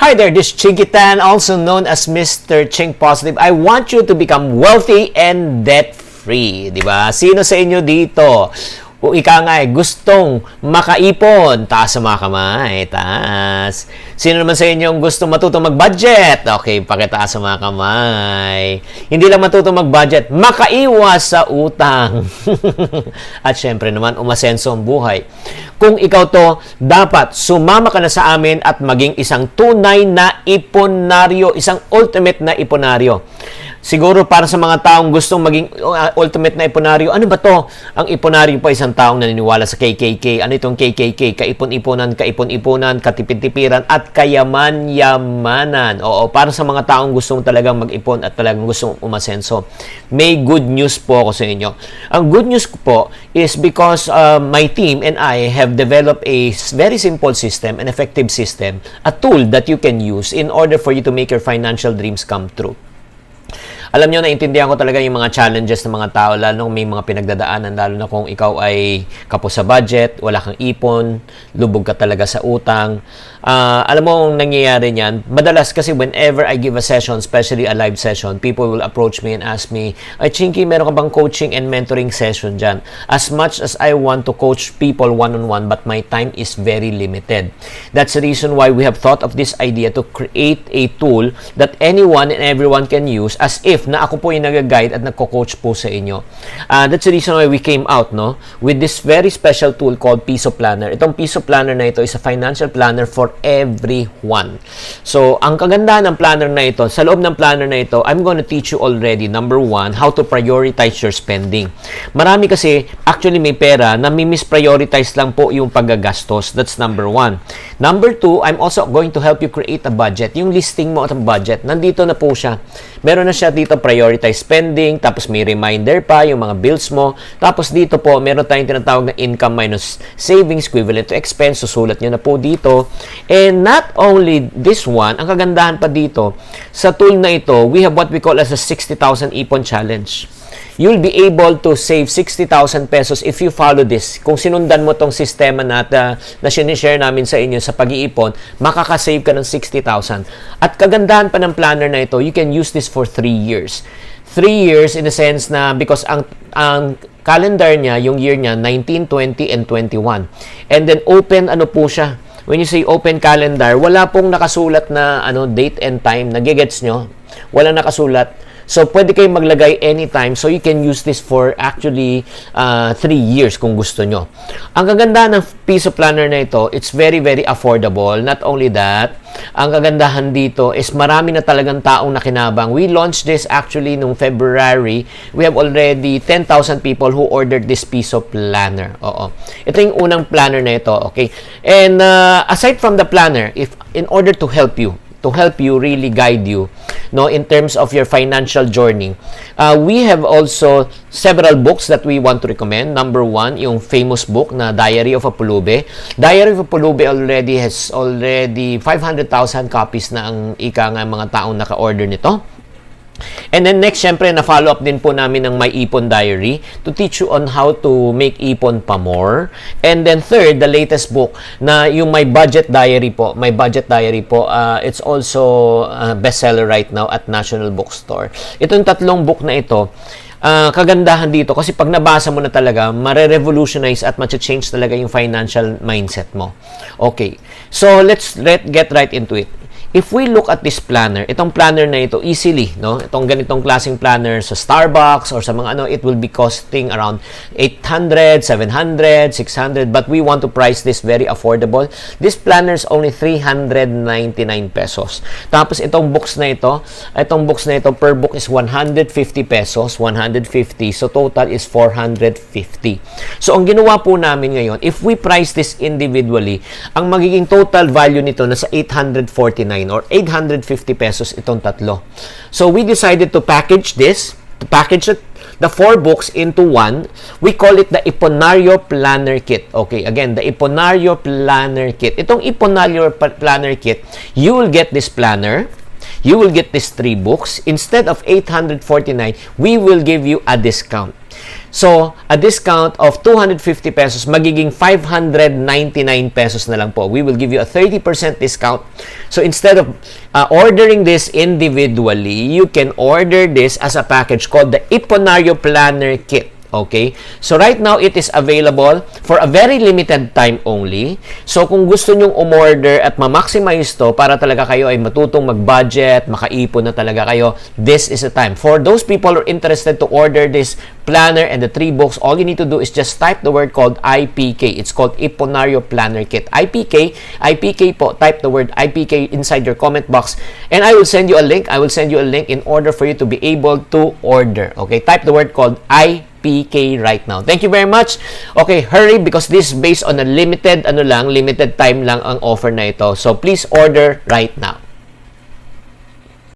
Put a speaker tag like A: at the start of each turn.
A: Hi there, this is Chinky Tan, also known as Mr. Chink Positive. I want you to become wealthy and debt-free. Diba? Sino sa inyo dito? Kung ika nga gustong makaipon, taas sa mga kamay, taas. Sino naman sa inyo gustong matutong mag-budget? Okay, pakitaas sa mga kamay. Hindi lang matutong mag-budget, makaiwas sa utang. At syempre naman, umasenso ang buhay. Kung ikaw to, dapat sumama ka na sa amin at maging isang tunay na iponaryo, isang ultimate na iponaryo. Siguro para sa mga taong gustong maging ultimate na iponaryo, ano ba to? Ang iponaryo po isang taong naniniwala sa KKK. Ano itong KKK? Kaipon-iponan, kaipon-iponan, katipid-tipiran, at kayaman-yamanan. Oo, para sa mga taong gustong talagang mag-ipon at talagang gustong umasenso. May good news po ako sa inyo. Ang good news ko po is because my team and I have developed a very simple system, an effective system, a tool that you can use in order for you to make your financial dreams come true. Alam nyo, naintindihan ko talaga yung mga challenges ng mga tao, lalo may mga pinagdadaanan, lalo na kung ikaw ay kapos sa budget, wala kang ipon, lubog ka talaga sa utang. Alam mo ang nangyayari niyan, madalas kasi whenever I give a session, especially a live session, people will approach me and ask me, ay Chinky, meron ka bang coaching and mentoring session dyan? As much as I want to coach people one-on-one, but my time is very limited. That's the reason why we have thought of this idea to create a tool that anyone and everyone can use as if na ako po yung nag-guide at nagko-coach po sa inyo. That's the reason why we came out with this very special tool called Piso Planner. Itong Piso Planner na ito is a financial planner for everyone. So, ang kagandahan ng planner na ito, sa loob ng planner na ito, I'm going to teach you already, number one, how to prioritize your spending. Marami kasi, actually may pera na misprioritize lang po yung paggagastos. That's number one. Number two, I'm also going to help you create a budget. Yung listing mo at ang budget, nandito na po siya. Meron na siya dito, prioritize spending, tapos may reminder pa, yung mga bills mo. Tapos dito po, meron tayong tinatawag na income minus savings equivalent to expense. Susulat nyo na po dito. And not only this one, ang kagandahan pa dito, sa tool na ito, we have what we call as a 60,000 Ipon Challenge. You'll be able to save 60,000 pesos if you follow this. Kung sinundan mo tong sistema na sinishare namin sa inyo sa pag-iipon, makakasave ka ng 60,000. At kagandahan pa ng planner na ito, you can use this for 3 years. 3 years in the sense na because ang calendar niya, yung year niya, 19, 20, and 21. And then open, po siya. When you say open calendar, wala pong nakasulat na date and time. Nagigets nyo? Wala nakasulat. So, pwede kayong maglagay anytime. So, you can use this for actually 3 years kung gusto nyo. Ang kagandahan ng Piso Planner na ito, it's very, very affordable. Not only that, ang kagandahan dito is marami na talagang taong nakinabang. We launched this actually nung February. We have already 10,000 people who ordered this Piso Planner. Oo. Ito yung unang planner na ito. Okay? And aside from the planner, in order to help you really guide you in terms of your financial journey. We have also several books that we want to recommend. Number one, yung famous book na Diary of a Pulube. Diary of a Pulube has 500,000 copies na ang mga taong naka-order nito. And then next, syempre, na-follow up din po namin ng My Ipon Diary to teach you on how to make ipon pa more. And then third, the latest book na yung My Budget Diary po. My Budget Diary po, it's also bestseller right now at National Bookstore. Itong tatlong book na ito, kagandahan dito kasi pag nabasa mo na talaga, mare-revolutionize at ma-change talaga yung financial mindset mo. Okay, so let's get right into it. If we look at this planner, itong planner na ito, easily, itong ganitong klaseng planner sa Starbucks or sa mga it will be costing around 800, 700, 600, but we want to price this very affordable. This planner is only 399 pesos. Tapos itong books na ito, per book is 150 pesos, 150. So total is 450. So ang ginawa po namin ngayon, if we price this individually, ang magiging total value nito nasa 849 or 850 pesos itong tatlo. So we decided to package the 4 books into one. We call it the Iponaryo Planner Kit. Okay, again, the Iponaryo Planner Kit. Itong Iponaryo Planner Kit, you will get this planner, you will get these 3 books. Instead of 849, we will give you a discount. So, a discount of 250 pesos, magiging 599 pesos na lang po. We will give you a 30% discount. So, instead of ordering this individually, you can order this as a package called the Iponario Planner Kit. Okay? So, right now, it is available for a very limited time only. So, kung gusto nyong umorder at ma-maximize to para talaga kayo ay matutong mag-budget, makaipon na talaga kayo, this is the time. For those people who are interested to order this planner and the 3 books, all you need to do is just type the word called IPK. It's called Iponario Planner Kit. IPK po, type the word IPK inside your comment box and I will send you a link. I will send you a link in order for you to be able to order. Okay? Type the word called IPK right now. Thank you very much. Okay, hurry because this is based on a limited time lang ang offer na ito. So please order right now.